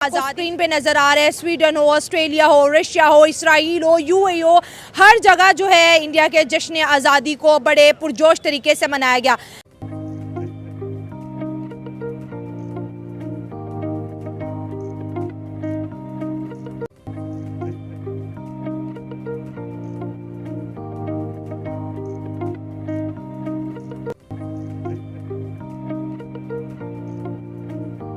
Screen पे नजर आ रहे हैं, स्वीडन हो, ऑस्ट्रेलिया हो, रशिया हो, इसराइल हो, यूएई हो, हर जगह जो है इंडिया के जश्न आज़ादी को बड़े पुरजोश तरीके से मनाया गया।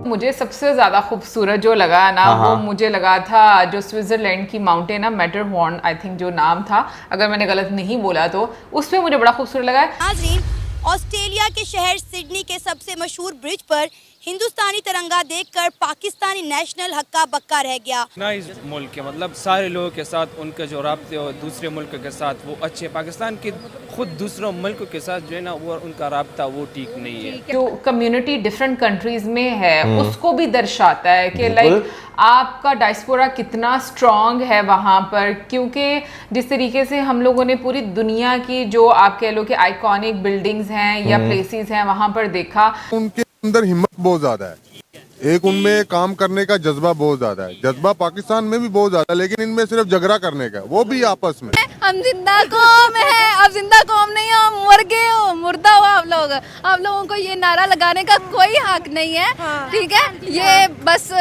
मुझे सबसे ज़्यादा खूबसूरत जो लगा ना वो मुझे लगा था जो स्विट्ज़रलैंड की माउंटेन है मैटरहॉर्न, आई थिंक जो नाम था, अगर मैंने गलत नहीं बोला तो उस पर मुझे बड़ा खूबसूरत लगा है। नाज़रीन, ऑस्ट्रेलिया के शहर सिडनी के सबसे मशहूर ब्रिज पर हिंदुस्तानी तिरंगा देखकर पाकिस्तानी नेशनल हक्का बक्का रह गया। इस मुल्क के मतलब सारे लोगों के साथ उनके जो राब्ते और दूसरे मुल्क के साथ वो अच्छे, पाकिस्तान के खुद दूसरों मुल्क के साथ जो है ना वो उनका राब्ता वो ठीक नहीं है। जो कम्युनिटी डिफरेंट कंट्रीज में है उसको भी दर्शाता है कि लाइक आपका डायस्पोरा कितना स्ट्रॉन्ग है वहाँ पर, क्योंकि जिस तरीके से हम लोगों ने पूरी दुनिया की जो आप कह लो कि आइकॉनिक बिल्डिंग्स हैं या प्लेसेस हैं वहाँ पर देखा, उनके अंदर हिम्मत बहुत ज्यादा है, एक उनमें काम करने का जज्बा बहुत ज्यादा है। जज्बा पाकिस्तान में भी बहुत ज्यादा है, लेकिन इनमें सिर्फ झगड़ा करने का, वो भी आपस में। हम जिंदा कौम है, अब जिंदा कौम नहीं हो, मर गए हो, मुर्दा हो आप लोग। आप लोगों को ये नारा लगाने का कोई हक नहीं है, ठीक है? ये बस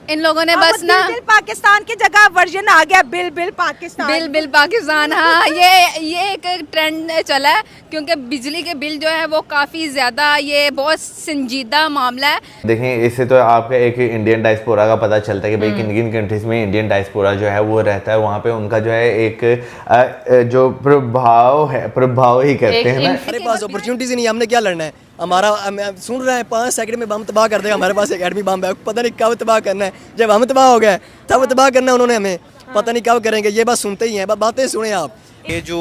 इन लोगों ने बस ना बिल पाकिस्तान की जगह वर्जन आ गया, बिल पाकिस्तान, बिल पाकिस्तान। हाँ, ये एक ट्रेंड चला है, क्योंकि बिजली के बिल जो है वो काफ़ी ज़्यादा, ये बहुत संजीदा मामला है। देखें, इससे तो आपका एक इंडियन डायस्पोरा का पता चलता है कि भाई किन किन कंट्रीज में इंडियन डायस्पोरा जो है वो रहता है, वहाँ पे उनका जो है एक जो प्रभाव है, प्रभाव ही कहते हैं ना। हमारे पास अपॉर्चुनिटीज नहीं, हमने क्या लड़ना है? हमारा सुन रहे हैं 5 सेकंड में बम तबाह कर देगा, हमारे पास एक एटमी बम है, पता नहीं कब तबाह करना है। जब हम तबाह हो गए तब तबाह करना उन्होंने हमें, पता नहीं कब करेंगे। ये बस सुनते ही हैं, बातें सुने आप। ये जो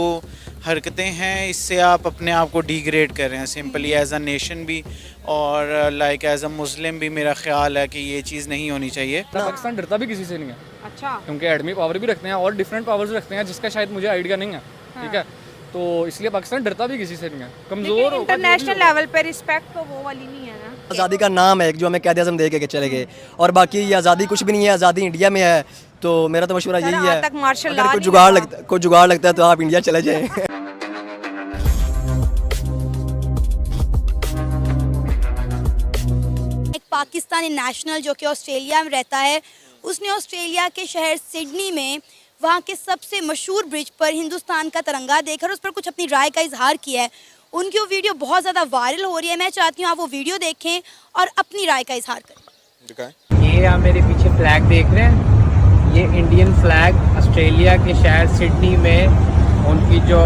हरकतें हैं इससे आप अपने आप को डिग्रेड कर रहे हैं सिंपली एज अ नेशन भी, और लाइक एज अ मुस्लिम भी मेरा ख्याल है कि ये चीज़ नहीं होनी चाहिए। पाकिस्तान डरता भी किसी से नहीं है, अच्छा, क्योंकि एटमी पावर भी रखते हैं और डिफरेंट पावर्स रखते हैं जिसका शायद मुझे आइडिया नहीं है, ठीक है? तो इसलिए पाकिस्तान डरता भी किसी से नहीं है। कमजोर इंटरनेशनल लेवल पे रिस्पेक्ट तो वो वाली नहीं है ना। आज़ादी का नाम है जो हमें कैद आज़म दे के चले गए, और बाकी ये आज़ादी कुछ भी नहीं है। आज़ादी इंडिया में है, तो मेरा तो मशवरा यही है, अगर कोई जुगाड़ लगता है तो आप इंडिया चले जाएं। एक पाकिस्तानी नेशनल जो कि ऑस्ट्रेलिया में रहता है, उसने ऑस्ट्रेलिया के शहर सिडनी में वहाँ के सबसे मशहूर ब्रिज पर हिंदुस्तान का तिरंगा देखकर उस पर कुछ अपनी राय का इजहार किया है। उनकी वो वीडियो बहुत ज़्यादा वायरल हो रही है। मैं चाहती हूँ आप वो वीडियो देखें और अपनी राय का इजहार करें। ये आप मेरे पीछे फ्लैग देख रहे हैं, ये इंडियन फ्लैग ऑस्ट्रेलिया के शहर सिडनी में उनकी जो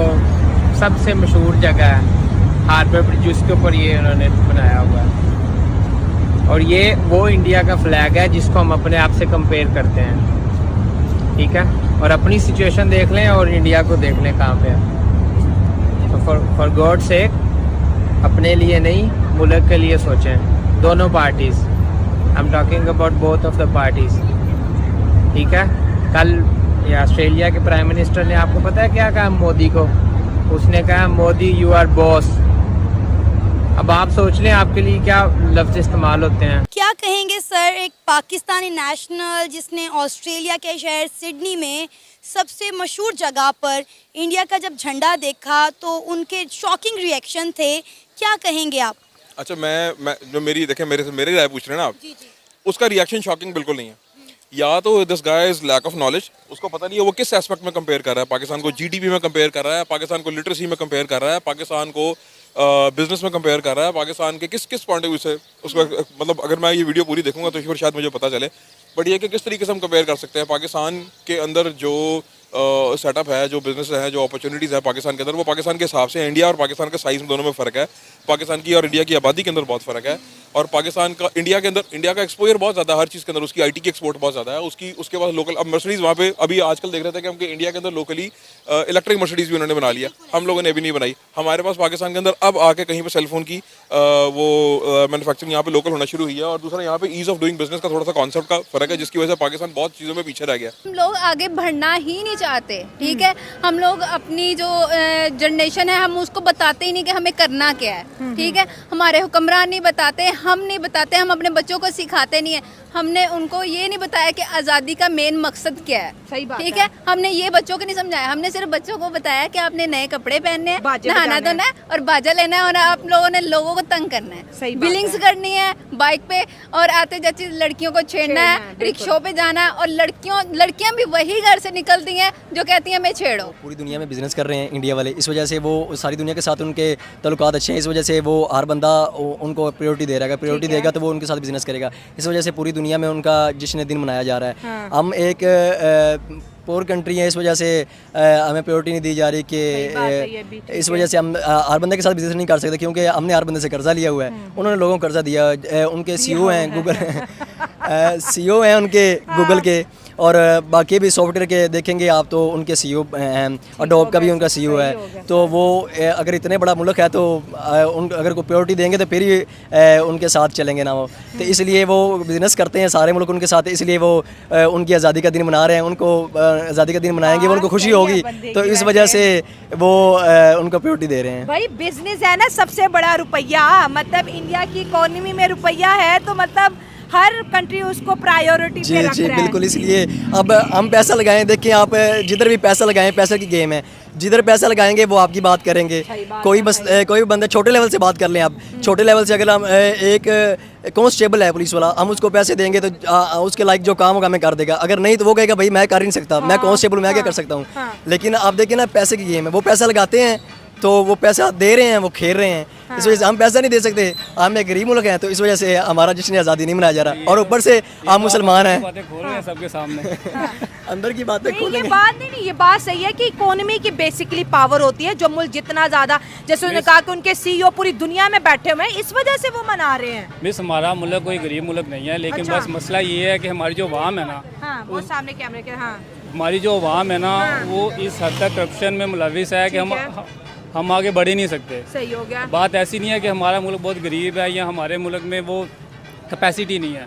सबसे मशहूर जगह है हार्बर ब्रिज, उसके ऊपर ये उन्होंने बनाया हुआ है। और ये वो इंडिया का फ्लैग है जिसको हम अपने आप से कंपेयर करते हैं, ठीक है? और अपनी सिचुएशन देख लें और इंडिया को देख लें कहाँ पे है। तो फॉर गॉड सेक अपने लिए नहीं, मुल्क के लिए सोचें, दोनों parties. I am talking about both of the parties, ठीक है? कल ये ऑस्ट्रेलिया के प्राइम मिनिस्टर ने, आपको पता है क्या कहा मोदी को? उसने कहा मोदी यू आर बॉस। अब आप सोच लें आपके लिए क्या लफ्ज़ इस्तेमाल होते हैं। क्या कहेंगे सर, एक पाकिस्तानी नेशनल जिसने ऑस्ट्रेलिया के शहर सिडनी में सबसे मशहूर जगह पर इंडिया का जब झंडा देखा तो उनके शॉकिंग रिएक्शन थे, क्या कहेंगे आप? अच्छा, मैं जो मेरी देखें, मेरी राय पूछ रहे हैं ना आप, जी जी। उसका रिएक्शन शॉकिंग बिल्कुल नहीं है। या तो this guy is lack of knowledge, उसको पता नहीं है वो किस एस्पेक्ट में कंपेयर कर रहा है। पाकिस्तान को जीडीपी में कंपेयर कर रहा है, पाकिस्तान को लिटरेसी में कंपेयर कर रहा है, पाकिस्तान को बिजनेस में कंपेयर कर रहा है, पाकिस्तान के किस पॉइंट ऑफ व्यू से उसको, मतलब अगर मैं ये वीडियो पूरी देखूंगा तो फिर शायद मुझे पता चले। बट ये कि किस तरीके से हम कंपेयर कर सकते हैं पाकिस्तान के अंदर जो सेटअप है, जो बिजनेस है, जो अपॉर्चुनिटीज़ है पाकिस्तान के अंदर, वो पाकिस्तान के हिसाब से इंडिया और पाकिस्तान के साइज़ में दोनों में फ़र्क है। पाकिस्तान की और इंडिया की आबादी के अंदर बहुत फ़र्क है, और पाकिस्तान का इंडिया के अंदर, इंडिया का एक्सपोजर बहुत ज़्यादा हर चीज़ के अंदर, उसकी आईटी की एक्सपोर्ट बहुत ज़्यादा है, उसके बाद लोकल। अब मर्सिडीज़ वहाँ पे अभी आजकल देख रहे थे कि हमके इंडिया के अंदर लोकली इलेक्ट्रिक मर्सिडीज़ भी उन्होंने बना लिया, हम लोगों ने अभी नहीं बनाई। हमारे पास पाकिस्तान के अंदर अब आके कहीं पर सेलफोन की वो मैनुफैक्चरिंग यहाँ पे लोकल होना शुरू हुई है। और दूसरा यहाँ पे ईज़ ऑफ डूइंग बिजनेस का थोड़ा सा कॉन्सेप्ट का फ़र्क है, जिसकी वजह से पाकिस्तान बहुत चीज़ों में पीछे रह गया। हम लोग आगे बढ़ना ही नहीं चाहते, ठीक है? हम लोग अपनी जो जनरेशन है हम उसको बताते ही नहीं कि हमें करना क्या है, ठीक है? हमारे हुक्मरान नहीं बताते, हम नहीं बताते, हम अपने बच्चों को सिखाते नहीं है। हमने उनको ये नहीं बताया कि आज़ादी का मेन मकसद क्या है। सही बात ठीक है, हमने ये बच्चों को नहीं समझाया। हमने सिर्फ बच्चों को बताया कि आपने नए कपड़े पहनने हैं, नहाना धोना है और बाजा लेना है और आप लोगों ने लोगों को तंग करना है। सही बात बिलिंग्स करनी है बाइक पे और आते जाते लड़कियों को छेड़ना है, रिक्शों पे जाना है। और लड़कियां भी वही घर से निकलती हैं जो कहती हैं मैं छेड़ो। पूरी दुनिया में बिजनेस कर रहे हैं इंडिया वाले, इस वजह से वो सारी दुनिया के साथ उनके ताल्लुकात अच्छे हैं। इस वजह से वो हर बंदा उनको प्रायोरिटी दे रहा है, प्रायोरिटी देगा तो वो उनके साथ बिजनेस करेगा। इस वजह से पूरी दुनिया में उनका जश्न दिन मनाया जा रहा है। हम एक पोर कंट्री है, इस वजह से हमें प्रायोरिटी नहीं दी जा रही कि इस वजह से हम हर बंदे के साथ बिजनेस नहीं कर सकते, क्योंकि हमने हर बंदे से कर्जा लिया हुआ है। उन्होंने लोगों को कर्जा दिया, उनके सीईओ हैं गूगल सीईओ हैं उनके गूगल के, और बाकी भी सॉफ्टवेयर के देखेंगे आप तो उनके सीईओ हैं, और डॉब का भी उनका सीईओ है। तो वो अगर इतने बड़ा मुल्क है तो अगर कोई प्रायोरिटी देंगे तो फिर ही उनके साथ चलेंगे ना वो। तो इसलिए वो बिज़नेस करते हैं सारे मुल्क उनके साथ, इसलिए वो उनकी आज़ादी का दिन मना रहे हैं। उनको आज़ादी का दिन मनाएंगे, वो उनको खुशी होगी, तो इस वजह से वो उनको प्रायोरिटी दे रहे हैं। भाई बिजनेस है ना सबसे बड़ा रुपया, मतलब इंडिया की इकोनॉमी में रुपया है तो मतलब हर कंट्री उसको प्रायोरिटी पे रख रहा है। बिल्कुल, इसलिए अब हम पैसा लगाएं। देखिए आप जिधर भी पैसा लगाएं, पैसे की गेम है, जिधर पैसा लगाएंगे वो आपकी बात करेंगे। कोई बंदा छोटे लेवल से बात कर लें आप, छोटे लेवल से अगर हम एक कांस्टेबल है पुलिस वाला, हम उसको पैसे देंगे तो उसके लाइक जो काम होगा हमें कर देगा। अगर नहीं तो वो कहेगा भाई मैं कर ही नहीं सकता, मैं कांस्टेबल मैं क्या कर सकता हूँ। लेकिन आप देखिए ना, पैसे की गेम है, वो पैसा लगाते हैं तो वो पैसा दे रहे हैं, वो खेल रहे हैं। इस वजह से हम पैसा नहीं दे सकते, हम एक गरीब मुल्क हैं, तो इस वजह से हमारा जश्न आज़ादी नहीं मनाया जा रहा। और ऊपर से हम मुसलमान हैं, बातें खोल रहे हैं सबके सामने अंदर की बातें खोलेंगे। ये बात नहीं, ये बात सही है कि इकोनॉमी की बेसिकली पावर होती है। जो मुल्क जितना ज्यादा, जैसे उन्होंने कहा कि उनके सीईओ पूरी दुनिया में बैठे हुए हैं, इस वजह से वो मना रहे हैं। मिस हमारा मुल्क कोई गरीब मुल्क नहीं है, लेकिन बस मसला ये है कि हमारी जो अवाम है ना, वो सामने कैमरे के, हमारी जो अवाम है ना, वो इस हद तक करप्शन में मुलविस है कि हम आगे बढ़ ही नहीं सकते। सही हो गया। बात ऐसी नहीं है कि हमारा मुल्क बहुत गरीब है या हमारे मुल्क में वो कैपेसिटी नहीं है।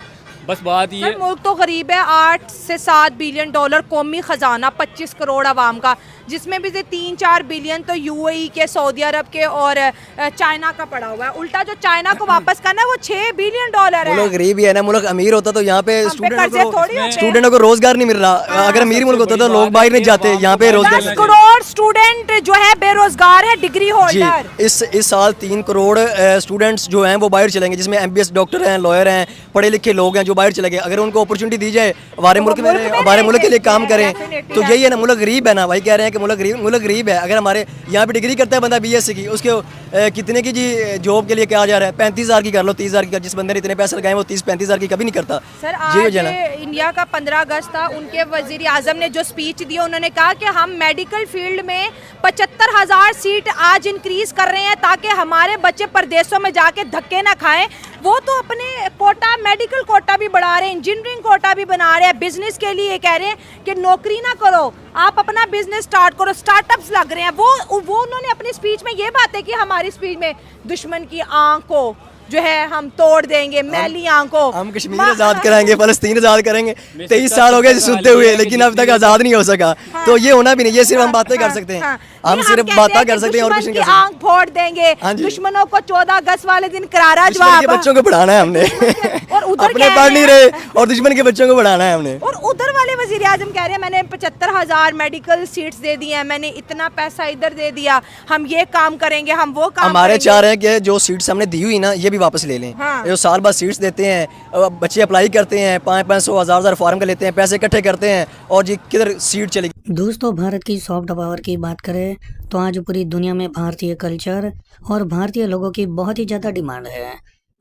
बस बात ये, मुल्क तो गरीब है, 8 से 7 बिलियन डॉलर कौमी खजाना, 25 करोड़ आवाम का, जिसमें भी से 3-4 बिलियन तो यूएई के, सऊदी अरब के और चाइना का पड़ा हुआ है। उल्टा जो चाइना को वापस करना है वो 6 बिलियन डॉलर है। मुल्क गरीब ही है ना, मुल्क अमीर होता तो यहाँ पे स्टूडेंटों को रोजगार नहीं मिल रहा। अगर अमीर मुल्क होता तो लोग बाहर नहीं जाते, यहाँ पे रोजगार। 10 करोड़ स्टूडेंट जो है बेरोजगार है, डिग्री होल्डर। इस साल 3 करोड़ स्टूडेंट्स जो हैं वो बाहर चलेंगे, जिसमें MBS डॉक्टर हैं, लॉयर हैं, पढ़े लिखे लोग हैं जो बाहर चले गए। अगर उनको अपॉर्चुनिटी दी जाए, हमारे मुल्क में हमारे मुल्क के लिए काम करें, तो यही है ना, मुल्क गरीब है ना भाई। कह रहे हैं कि मुल्क गरीब है। अगर हमारे यहाँ पे डिग्री करता है बंदा BSc की, उसके कितने की जी जॉब के लिए क्या जा रहा है, 35,000 की कर लो, 30,000 की कर। जिस बंदे ने इतने पैसे लगाए वो 30-35,000 की कभी नहीं करता। सर आज इंडिया का 15 अगस्त था, उनके वजीर आजम ने जो स्पीच दी, उन्होंने कहा कि हम मेडिकल फील्ड में 75,000 सीट आज इंक्रीज कर रहे हैं ताकि हमारे बच्चे परदेशों में जाके धक्के ना खाएं। वो तो अपने कोटा, मेडिकल कोटा भी बढ़ा रहे हैं, इंजीनियरिंग कोटा भी बना रहे हैं। बिजनेस के लिए कह रहे हैं कि नौकरी ना करो, आप अपना बिजनेस स्टार्ट करो, स्टार्टअप्स लग रहे हैं। वो उन्होंने अपनी स्पीच में ये बातें की, हमारी स्पीच में दुश्मन की आंख को जो है हम तोड़ देंगे, मैली आंखों, हम कश्मीर आज़ाद कराएंगे, फलस्तीन आज़ाद करेंगे। 23 साल हो गए सुनते हुए, लेकिन अब तक आज़ाद नहीं हो सका। तो ये होना भी नहीं, ये सिर्फ हम बातें कर सकते हैं, हम सिर्फ बातें कर सकते हैं और कुछ नहीं कर सकते। आंख फोड़ देंगे दुश्मनों को, 14 अगस्त वाले दिन करारा जवाब। बच्चों को पढ़ाना है हमने, और उधर अपने पढ़ नहीं रहे और दुश्मन के बच्चों को पढ़ाना है हमने। और उधर वाले वजीर आजम कह रहे हैं मैंने 75,000 मेडिकल सीट्स दे दी हैं, मैंने इतना पैसा इधर दे दिया, हम ये काम करेंगे, हम वो काम हमारे चाह रहे हैं कि जो सीट्स हमने दी हुई ना, ये भी वापस ले लें। जो साल बाद सीट्स देते हैं, बच्चे अप्लाई करते हैं, 500-500 हज़ार फॉर्म का लेते हैं, पैसे इकट्ठे करते हैं और जी किधर सीट चलेगी। दोस्तों, भारत की सॉफ्ट पावर की बात करें तो आज पूरी दुनिया में भारतीय कल्चर और भारतीय लोगों की बहुत ही ज़्यादा डिमांड है।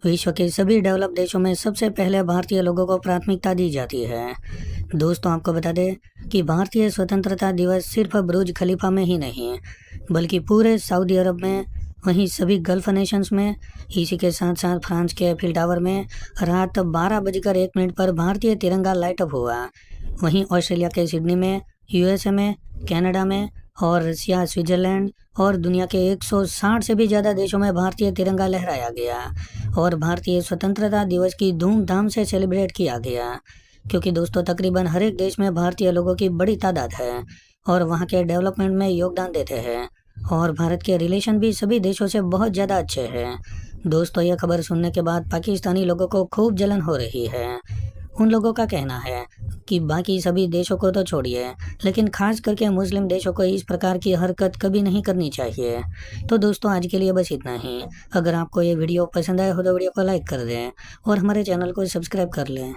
विश्व के सभी डेवलप देशों में सबसे पहले भारतीय लोगों को प्राथमिकता दी जाती है। दोस्तों, आपको बता दें कि भारतीय स्वतंत्रता दिवस सिर्फ बुर्ज खलीफा में ही नहीं बल्कि पूरे सऊदी अरब में, वहीं सभी गल्फ नेशंस में, इसी के साथ साथ फ्रांस के एफिल टावर में रात 12:01 पर भारतीय तिरंगा लाइट अप हुआ। वहीं ऑस्ट्रेलिया के सिडनी में, USA में, कनाडा में और रसिया, स्विट्जरलैंड और दुनिया के 160 से भी ज़्यादा देशों में भारतीय तिरंगा लहराया गया और भारतीय स्वतंत्रता दिवस की धूमधाम से सेलिब्रेट किया गया। क्योंकि दोस्तों, तकरीबन हर एक देश में भारतीय लोगों की बड़ी तादाद है और वहाँ के डेवलपमेंट में योगदान देते हैं और भारत के रिलेशन भी सभी देशों से बहुत ज़्यादा अच्छे हैं। दोस्तों यह खबर सुनने के बाद पाकिस्तानी लोगों को खूब जलन हो रही है। उन लोगों का कहना है कि बाकी सभी देशों को तो छोड़िए, लेकिन खास करके मुस्लिम देशों को इस प्रकार की हरकत कभी नहीं करनी चाहिए। तो दोस्तों आज के लिए बस इतना ही। अगर आपको ये वीडियो पसंद आया हो तो वीडियो को लाइक कर दें और हमारे चैनल को सब्सक्राइब कर लें।